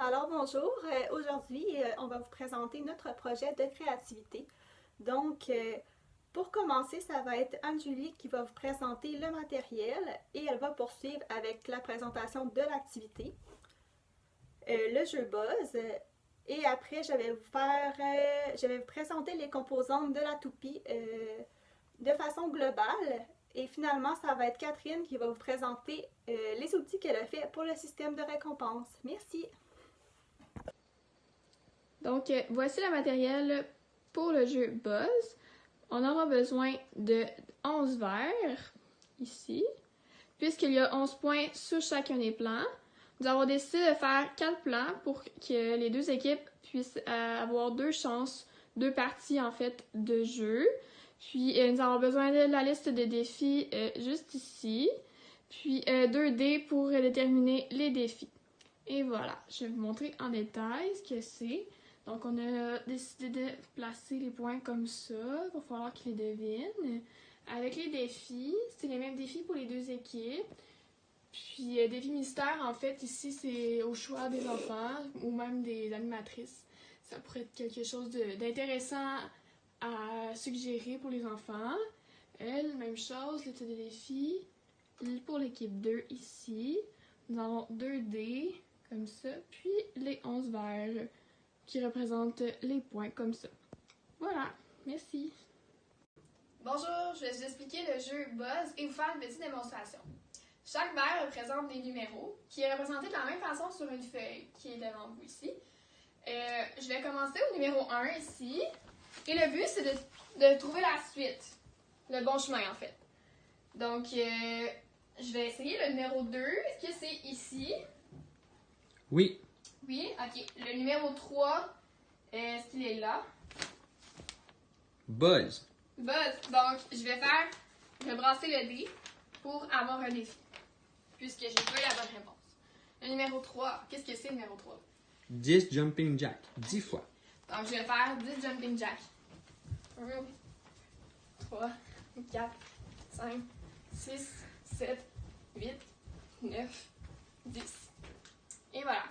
Alors bonjour, aujourd'hui on va vous présenter notre projet de créativité. Donc pour commencer, ça va être Anne-Julie qui va vous présenter le matériel et elle va poursuivre avec la présentation de l'activité, le jeu Buzz et après je vais vous présenter les composantes de la toupie de façon globale. Et finalement, ça va être Catherine qui va vous présenter les outils qu'elle a fait pour le système de récompense. Merci! Donc, voici le matériel pour le jeu Buzz. On aura besoin de 11 verres, ici, puisqu'il y a 11 points sur chacun des plans. Nous avons décidé de faire 4 plans pour que les deux équipes puissent avoir deux chances, deux parties en fait de jeu. Puis, nous avons besoin de la liste de défis juste ici. Puis, 2 dés pour déterminer les défis. Et voilà, je vais vous montrer en détail ce que c'est. Donc, on a décidé de placer les points comme ça. Il va falloir qu'ils les devinent. Avec les défis, c'est les mêmes défis pour les deux équipes. Puis, défi mystère, en fait, ici, c'est au choix des enfants ou même des animatrices. Ça pourrait être quelque chose d'intéressant à suggérer pour les enfants. Elle, même chose, le type de défi. Pour l'équipe 2, ici, nous avons 2 dés, comme ça, puis les 11 verres qui représentent les points, comme ça. Voilà, merci. Bonjour, je vais vous expliquer le jeu Buzz et vous faire une petite démonstration. Chaque verre représente des numéros qui est représenté de la même façon sur une feuille qui est devant vous ici. Je vais commencer au numéro 1 ici. Et le but, c'est de trouver la suite, le bon chemin en fait. Donc, je vais essayer le numéro 2. Est-ce que c'est ici? Oui. Oui, ok. Le numéro 3, est-ce qu'il est là? Buzz. Buzz. Donc, je vais brasser le dé pour avoir un défi, puisque j'ai pas eu la bonne réponse. Le numéro 3, qu'est-ce que c'est le numéro 3? 10 jumping jack. 10 fois. Donc, je vais faire 10 jumping jack. 1, 3, 4, 5, 6, 7, 8, 9, 10. Et voilà.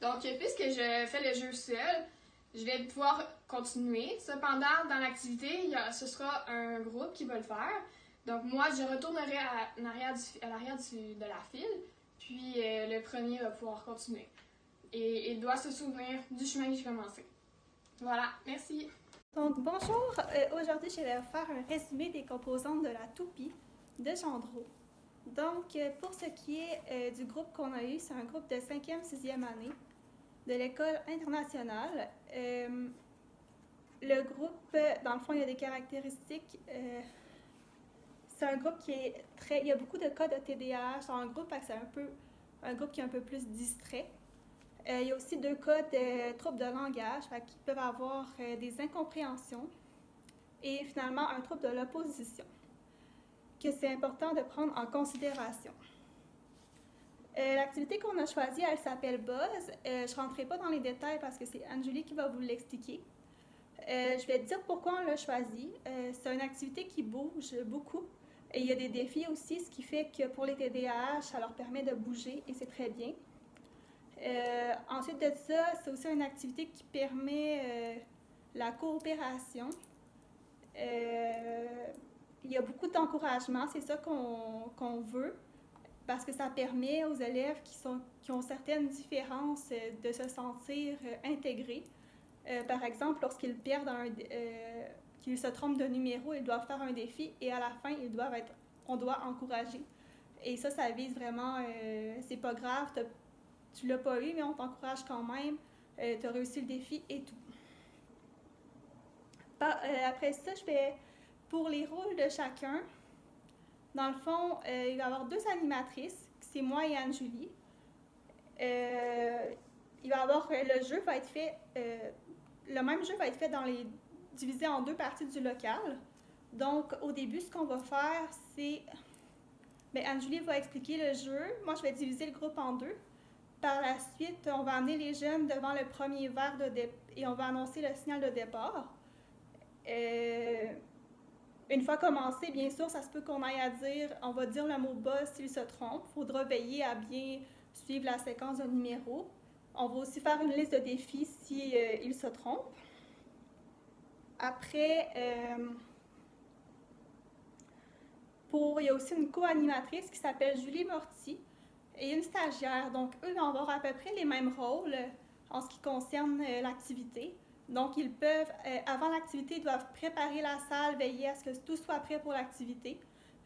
Donc, puisque je fais le jeu seul, je vais pouvoir continuer. Cependant, dans l'activité, ce sera un groupe qui va le faire. Donc, moi, je retournerai à l'arrière de la file, puis le premier va pouvoir continuer. Et il doit se souvenir du chemin que j'ai commencé. Voilà, merci. Donc bonjour, aujourd'hui je vais vous faire un résumé des composantes de la toupie de Gendreau. Donc pour ce qui est du groupe qu'on a eu, c'est un groupe de 5e, 6e année de l'école internationale. Le groupe, dans le fond, il y a des caractéristiques. C'est un groupe qui est il y a beaucoup de cas de TDAH dans le groupe, c'est un groupe qui est un peu plus distrait. Il y a aussi 2 cas de troubles de langage qui peuvent avoir des incompréhensions et finalement un trouble de l'opposition que c'est important de prendre en considération. L'activité qu'on a choisie, elle s'appelle Buzz. Je ne rentrerai pas dans les détails parce que c'est Anne-Julie qui va vous l'expliquer. Je vais te dire pourquoi on l'a choisi. C'est une activité qui bouge beaucoup et il y a des défis aussi, ce qui fait que pour les TDAH, ça leur permet de bouger et c'est très bien. Ensuite de ça, c'est aussi une activité qui permet la coopération. Il y a beaucoup d'encouragement, c'est ça qu'on veut, parce que ça permet aux élèves qui ont certaines différences de se sentir intégrés. Par exemple, lorsqu'ils perdent qu'ils se trompent de numéro, ils doivent faire un défi et à la fin, on doit encourager. Et ça vise vraiment, c'est pas grave, tu l'as pas eu, mais on t'encourage quand même. Tu as réussi le défi et tout. Après ça, pour les rôles de chacun, dans le fond, il va y avoir 2 animatrices, c'est moi et Anne-Julie. Il va y avoir, le même jeu va être fait divisé en 2 parties du local. Donc, au début, ce qu'on va faire, c'est, Anne-Julie va expliquer le jeu. Moi, je vais diviser le groupe en 2. Par la suite, on va amener les jeunes devant le premier verre et on va annoncer le signal de départ. Une fois commencé, bien sûr, ça se peut qu'on aille on va dire le mot buzz s'il se trompe. Il faudra veiller à bien suivre la séquence de numéros. On va aussi faire une liste de défis si il se trompe. Après, il y a aussi une co-animatrice qui s'appelle Julie Morty et une stagiaire. Donc, eux vont avoir à peu près les mêmes rôles en ce qui concerne l'activité. Donc, ils peuvent, avant l'activité, ils doivent préparer la salle, veiller à ce que tout soit prêt pour l'activité.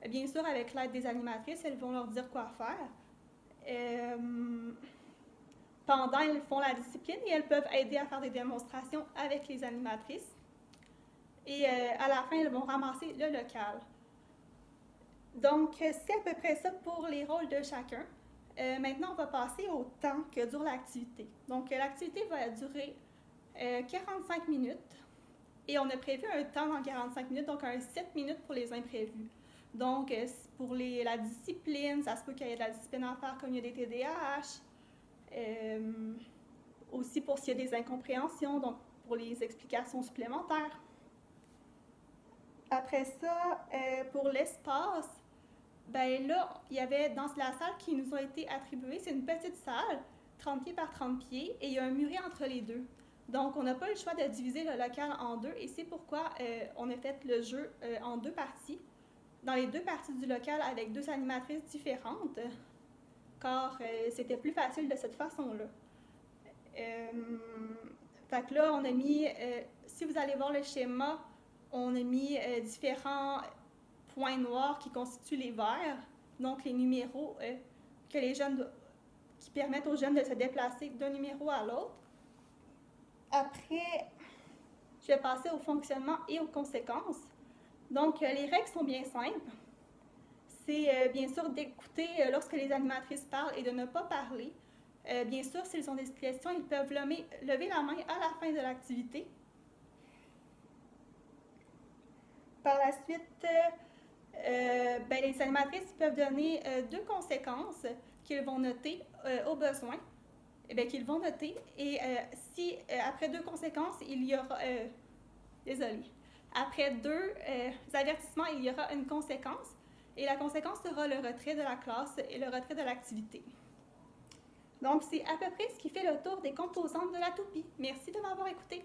Bien sûr, avec l'aide des animatrices, elles vont leur dire quoi faire. Pendant, ils font la discipline et elles peuvent aider à faire des démonstrations avec les animatrices. Et à la fin, elles vont ramasser le local. Donc, c'est à peu près ça pour les rôles de chacun. Maintenant, on va passer au temps que dure l'activité. Donc, l'activité va durer 45 minutes. Et on a prévu un temps dans 45 minutes, donc un 7 minutes pour les imprévus. Donc, pour la discipline, ça se peut qu'il y ait de la discipline à faire comme il y a des TDAH. Aussi pour s'il y a des incompréhensions, donc pour les explications supplémentaires. Après ça, pour l'espace, ben là, il y avait dans la salle qui nous a été attribuée, c'est une petite salle, 30 pieds par 30 pieds, et il y a un muret entre les deux. Donc, on n'a pas eu le choix de diviser le local en deux, et c'est pourquoi on a fait le jeu en deux parties, dans les deux parties du local avec deux animatrices différentes, car c'était plus facile de cette façon-là. Fait que là, on a mis, si vous allez voir le schéma, on a mis différents points noirs qui constituent les verts, donc les numéros qui permettent aux jeunes de se déplacer d'un numéro à l'autre. Après, je vais passer au fonctionnement et aux conséquences. Donc, les règles sont bien simples. C'est bien sûr d'écouter lorsque les animatrices parlent et de ne pas parler. Bien sûr, s'ils ont des questions, ils peuvent lever la main à la fin de l'activité. Par la suite, les animatrices peuvent donner deux conséquences qu'ils vont noter au besoin. Qu'ils vont noter. Et si après deux conséquences, il y aura... Après deux avertissements, il y aura une conséquence. Et la conséquence sera le retrait de la classe et le retrait de l'activité. Donc, c'est à peu près ce qui fait le tour des composantes de la toupie. Merci de m'avoir écouté.